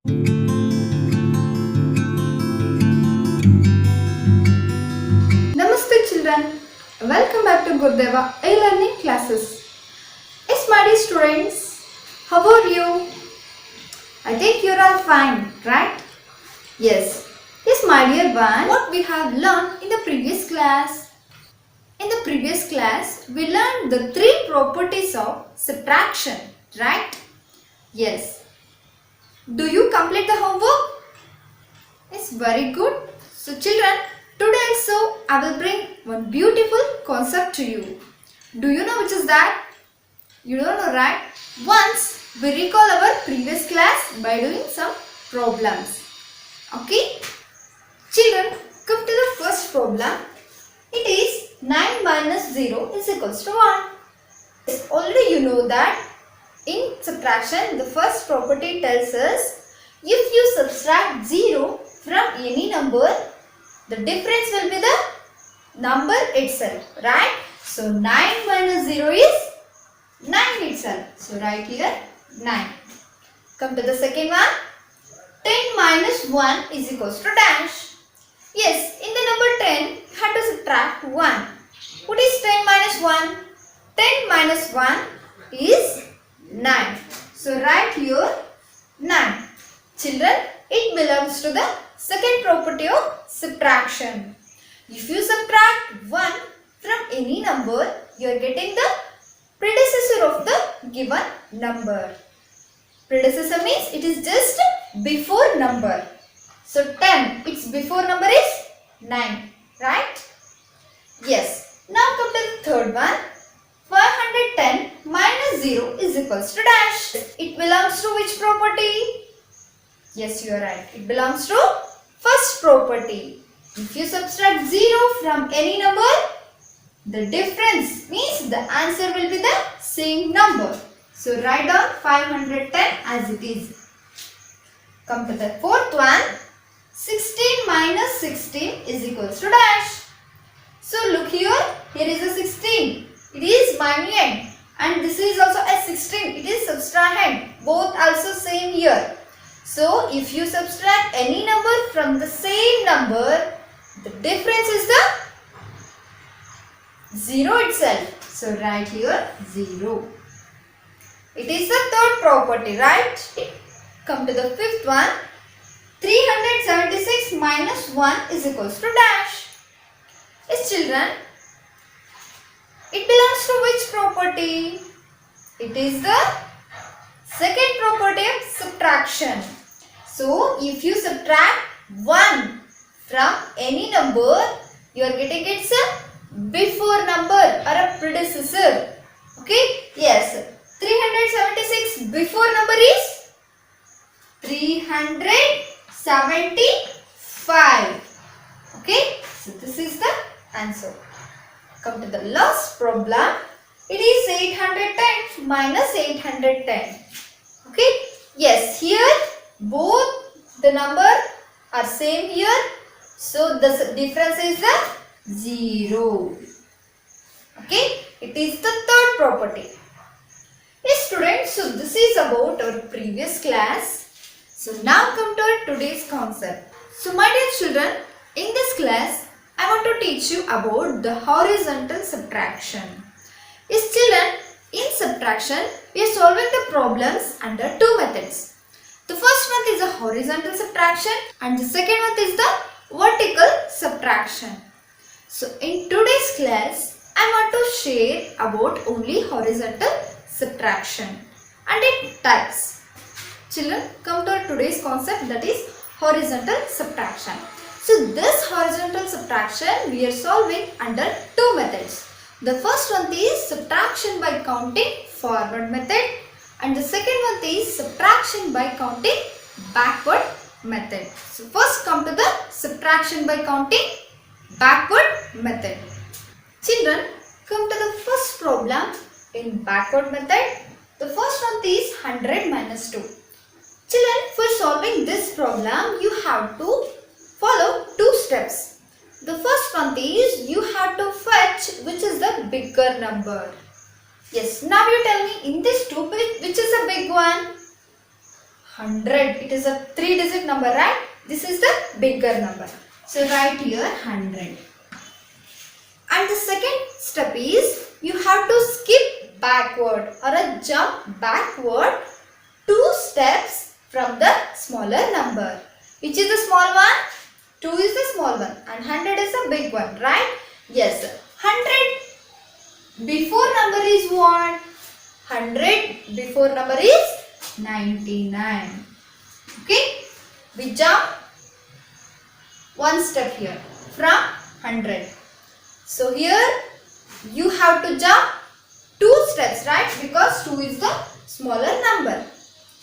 Namaste children, welcome back to Gurdeva e-learning classes. Yes my dear students, how are you? I think you're all fine, right? Yes. Yes my dear one, what we have learned in the previous class? In the previous class, we learned the three properties of subtraction, right? Yes. Do you complete the homework? Yes, very good. So children, today also I will bring one beautiful concept to you. Do you know which is that? You don't know, right? Once we recall our previous class by doing some problems. Okay? Children, come to the first problem. It is 9 minus 0 is equals to 1. Yes, already you know that in subtraction the first property tells us if you subtract 0 from any number, the difference will be the number itself, right? So 9 minus 0 is 9 itself. So write here 9. Come to the second one. 10 minus 1 is equals to dash. Yes, in the number 10, you have to subtract 1. What is 10 minus 1? 10 minus 1 is 9. So write here 9. Children, it belongs to the second property of subtraction. If you subtract 1 from any number, you are getting the predecessor of the given number. Predecessor means it is just before number. So 10, its before number is 9, right? Yes. Now come to the third one. 510 minus 0 is equals to dash. It belongs to which property? Yes, you are right. It belongs to first property. If you subtract 0 from any number, the difference means the answer will be the same number. So write down 510 as it is. Come to the fourth one. 16 minus 16 is equals to dash. So look here. Here is a 16. It is minuend. And this is also a 16. It is subtrahend. Both also same here. So if you subtract any number from the same number, the difference is the 0 itself. So write here 0. It is the third property, right? Come to the fifth one. 376 minus 1 is equals to dash. Yes, children. It belongs to which property? It is the second property of subtraction. So if you subtract 1 from any number, you are getting its before number or a predecessor. Okay? Yes. 376 before number is 375. Okay? So this is the answer. Come to the last problem. It is 810 minus 810. Okay? Yes, here both the number are same here. So the difference is the 0. Okay? It is the third property. Yes students, so this is about our previous class. So now come to our today's concept. So my dear children, in this class, I want to teach you about the horizontal subtraction. Yes children, in subtraction, we are solving the problems under two methods. The first one is the horizontal subtraction and the second one is the vertical subtraction. So in today's class, I want to share about only horizontal subtraction and its types. Children, come to our today's concept, that is horizontal subtraction. So this horizontal subtraction we are solving under two methods. The first one is subtraction by counting forward method and the second one is subtraction by counting backward method. So first come to the subtraction by counting backward method. Children, come to the first problem in backward method. The first one is 100 minus 2. Children, for solving this problem, you have to follow two steps. The first one is you have to fetch which is the bigger number. Yes, now you tell me in this two, which is a big one? 100. It is a 3-digit number, right? This is the bigger number. So write here 100. And the second step is you have to skip backward or a jump backward 2 steps from the smaller number. Which is the small one? 2 is the small one and 100 is the big one, right? Yes. 100 before number is what? 100 before number is 99. Okay. We jump 1 step here from 100. So here you have to jump 2 steps, right? Because 2 is the smaller number.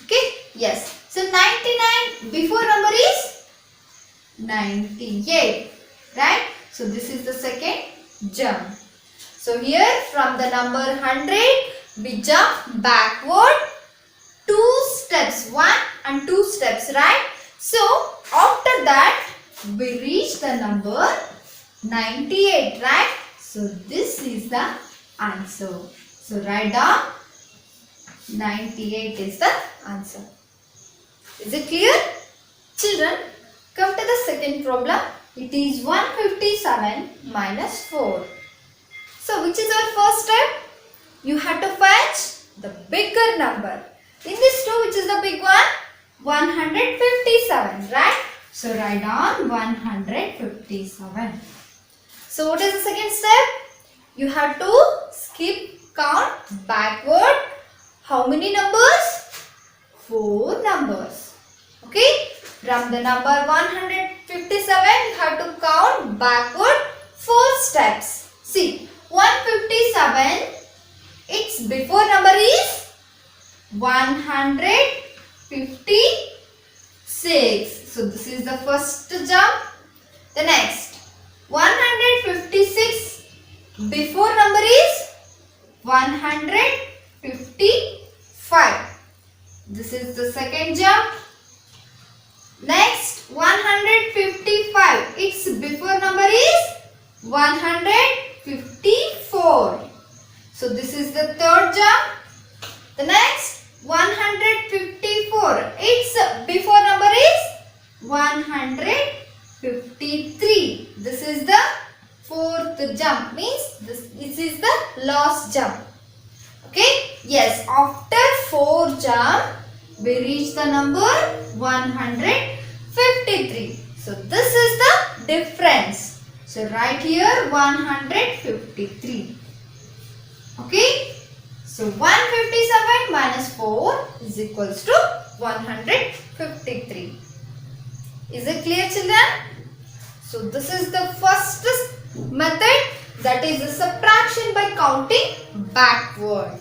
Okay. Yes. So 99 before number is 98. Right? So this is the second jump. So here from the number 100 we jump backward 2 steps. 1 and 2 steps, right? So after that we reach the number 98, right? So this is the answer. So write down 98 is the answer. Is it clear? Children, come to the second problem. It is 157 minus 4. So which is our first step? You have to fetch the bigger number. In this 2, which is the big one? 157, right? So write down 157. So what is the second step? You have to skip count backward. How many numbers? 4 numbers. Okay. From the number 157, you have to count backward 4 steps. See, 157, its before number is 156. So this is the first jump. The next 156 before number is 155. This is the second jump. Next 155. Its before number is 154. So this is the third jump. The next 154. Its before number is 153. This is the fourth jump. Means this is the last jump. Okay. Yes. After 4 jump, we reach the number 153. So this is the difference. So write here 153. Okay. So 157 minus 4 is equals to 153. Is it clear, children? So this is the first method, that is the subtraction by counting backward.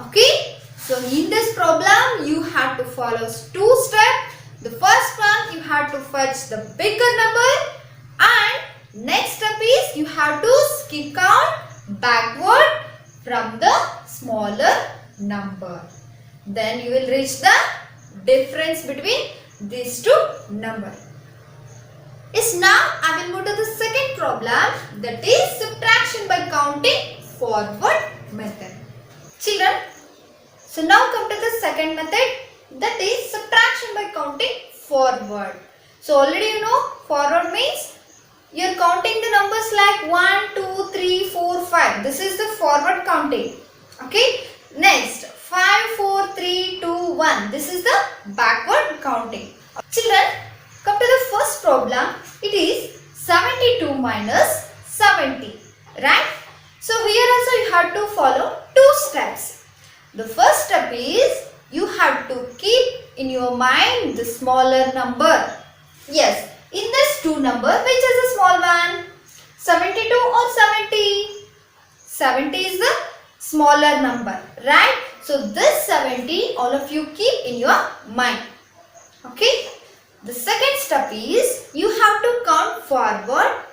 Okay. So in this problem you have to follow 2 steps. The first one, you have to fetch the bigger number, and next step is you have to skip count backward from the smaller number. Then you will reach the difference between these 2 numbers. Yes, now I will move to the second problem, that is subtraction by counting forward method. Children, so now come to the second method, that is subtraction by counting forward. So already you know forward means you are counting the numbers like 1, 2, 3, 4, 5. This is the forward counting. Okay. Next 5, 4, 3, 2, 1. This is the backward counting. Children, come to the first problem. It is 72 minus 70. Right. So here also you have to follow 2 steps. The first step is you have to keep in your mind the smaller number. Yes, in this 2 number, which is the small one? 72 or 70? 70 is the smaller number, right? So this 70, all of you keep in your mind. Okay. The second step is you have to count forward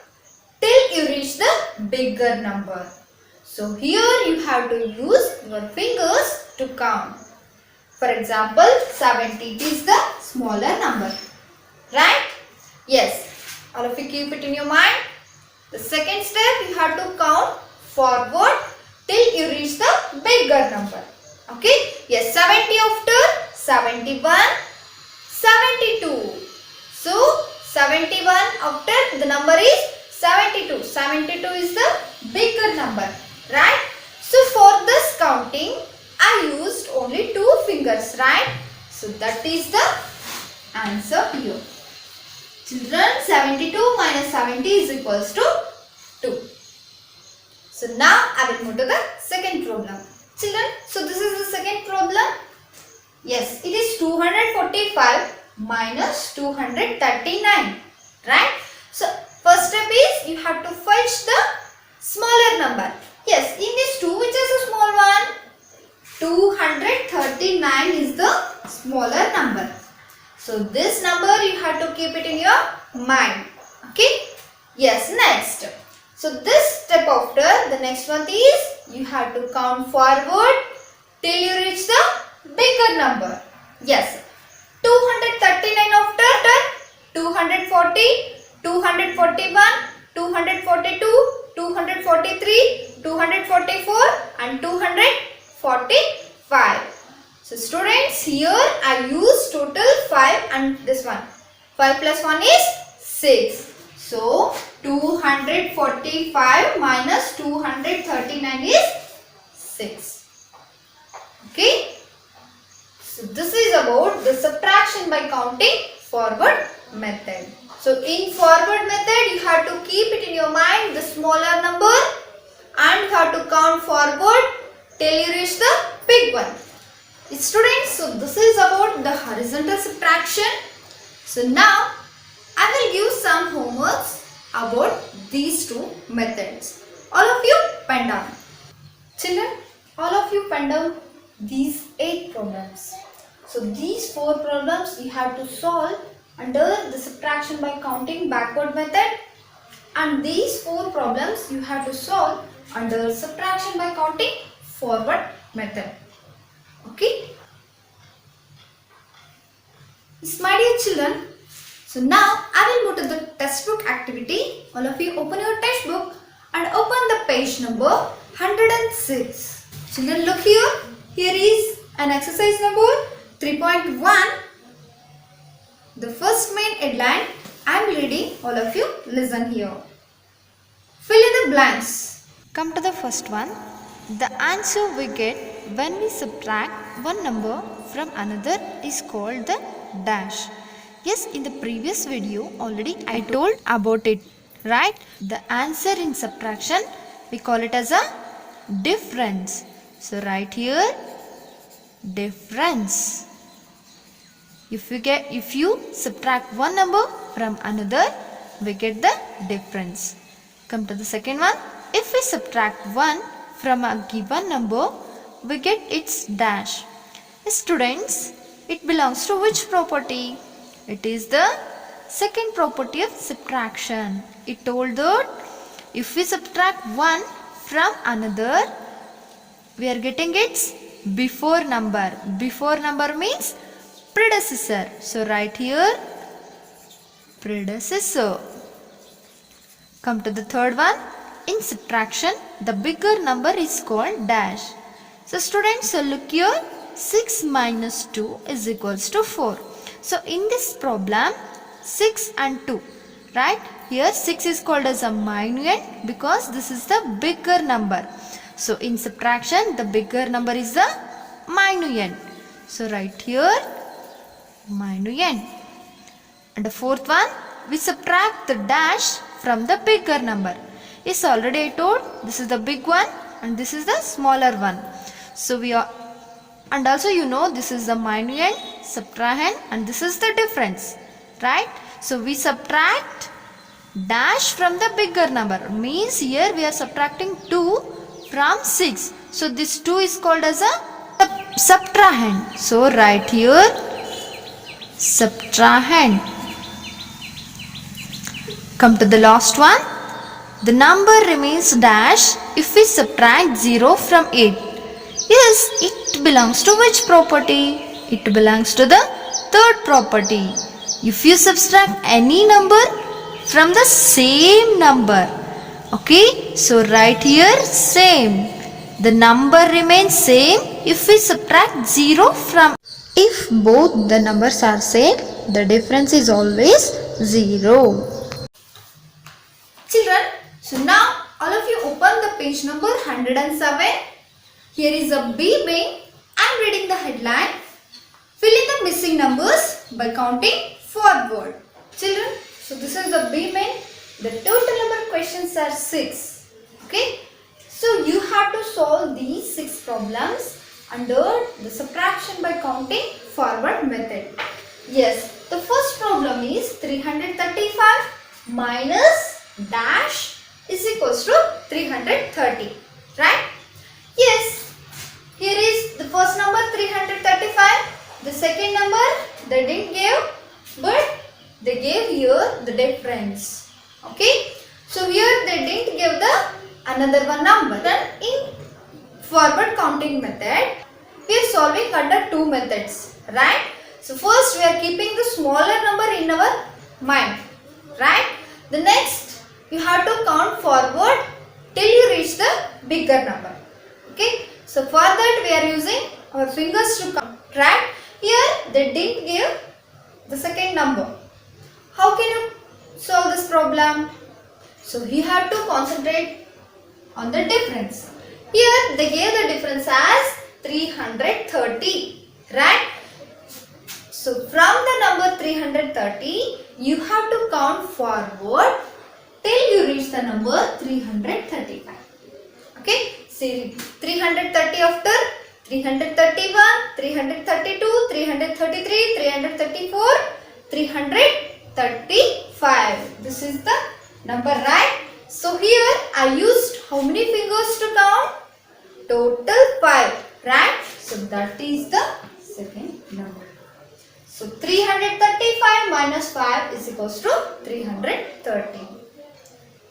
till you reach the bigger number. So here you have to use your fingers to count. For example, 70 is the smaller number. Right? Yes. All of you keep it in your mind. The second step, you have to count forward till you reach the bigger number. Okay? Yes, 70 after 71 72. So 71 after the number is 72. 72 is the bigger number, right? So for this counting I used only 2 fingers, right? So that is the answer here. Children, 72 minus 70 is equals to 2. So now I will move to the second problem. Children, so this is the second problem. Yes, it is 245 minus 239, right? So first step is you have to fetch the smaller number. Yes, in this 2, which is a small one? 239 is the smaller number. So this number you have to keep it in your mind. Okay? Yes, next. So this step after, the next one is you have to count forward till you reach the bigger number. Yes. 239 after 240, 241, 242, 243, 244 and 245. So students, here I use total 5 and this one. 5 plus 1 is 6. So 245 minus 239 is 6. Okay. So this is about the subtraction by counting forward method. So in forward method you have to keep it in your mind the smaller number and you have to count forward till you reach the big one. Students, so this is about the horizontal subtraction. So now I will give some homeworks about these two methods. All of you pen down. Children, all of you pen down these 8 problems. So these 4 problems you have to solve under the subtraction by counting backward method, and these 4 problems you have to solve under subtraction by counting forward method. Okay? Yes, my dear children, so now I will move to the textbook activity. All of you open your textbook and open the page number 106. Children, look here. Here is an exercise number 3.1. The first main headline I am reading. All of you listen here. Fill in the blanks. Come to the first one. The answer we get when we subtract one number from another is called the dash. Yes, in the previous video already I told about it, right? The answer in subtraction we call it as a difference. So write here difference. If you subtract one number from another, we get the difference. Come to the second one. If we subtract 1 from a given number, we get its dash. Students, it belongs to which property? It is the second property of subtraction. It told that if we subtract 1 from another, we are getting its before number. Before number means predecessor. So write here predecessor. Come to the third one. In subtraction, the bigger number is called dash. So students, so look here, 6 minus 2 is equals to 4. So in this problem, 6 and 2, right? Here 6 is called as a minuend because this is the bigger number. So in subtraction, the bigger number is the minuend. So write here minuend. And the fourth one, we subtract the dash from the bigger number. Yes, already I told this is the big one and this is the smaller one. So we are, and also you know this is the minuend, subtrahend, and this is the difference, right? So we subtract dash from the bigger number, means here we are subtracting 2 from 6. So this 2 is called as a subtrahend. So write here subtrahend. Come to the last one. The number remains dash if we subtract 0 from 8. Yes, it belongs to which property? It belongs to the third property. If you subtract any number from the same number, okay, so write here same. The number remains same if we subtract 0 from. If both the numbers are same, the difference is always 0. Children, so now all of you open the page number 107. Here is a B main. I am reading the headline. Fill in the missing numbers by counting forward. Children, so this is the B main. The total number of questions are 6. Okay. So you have to solve these 6 problems under the subtraction by counting forward method. Yes, the first problem is 335 minus dash is equals to 330. Right? Yes. Here is the first number 335. The second number they didn't give, but they gave here the difference. Okay. So here they didn't give the another one number. Then in forward counting method, we are solving under 2 methods. Right. So first we are keeping the smaller number in our mind. Right. The next you have to count forward till you reach the bigger number. Okay. So for that we are using our fingers to count. Right. Here they didn't give the second number. How can you solve this problem? So you have to concentrate on the difference. Here they gave the difference as 330. Right. So from the number 330 you have to count forward till you reach the number 335. Okay. See 330 after 331, 332, 333, 334, 335. This is the number, right? So here I used how many fingers to count? Total 5, right? So that is the second number. So 335 minus 5 is equals to 330.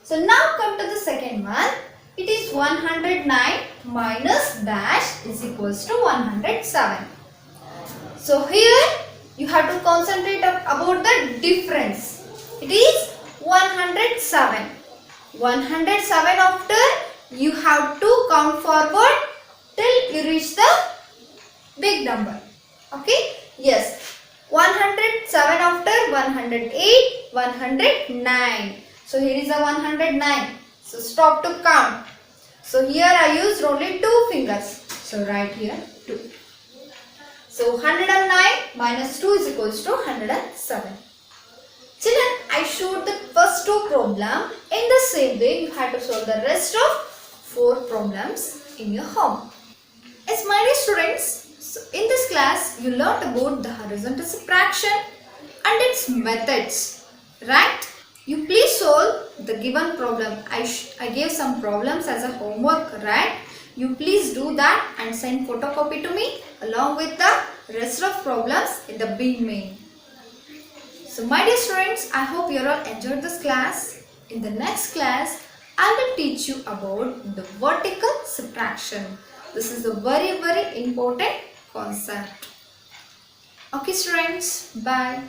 So now come to the second one. It is 109 minus dash is equals to 107. So here you have to concentrate about the difference. It is 107. 107 after you have to count forward till you reach the big number. Okay? Yes. 107 after 108, 109. So here is a 109. So stop to count. So here I used only 2 fingers. So write here 2. So 109 minus 2 is equals to 107. Children, I showed the first 2 problems. In the same way, you have to solve the rest of 4 problems in your home. As my dear students, so in this class you learned about the horizontal subtraction and its methods. Right? You please solve the given problem. I gave some problems as a homework, right? You please do that and send photocopy to me along with the rest of problems in the B main. So my dear students, I hope you all enjoyed this class. In the next class, I will teach you about the vertical subtraction. This is a very important concept. Okay students, bye.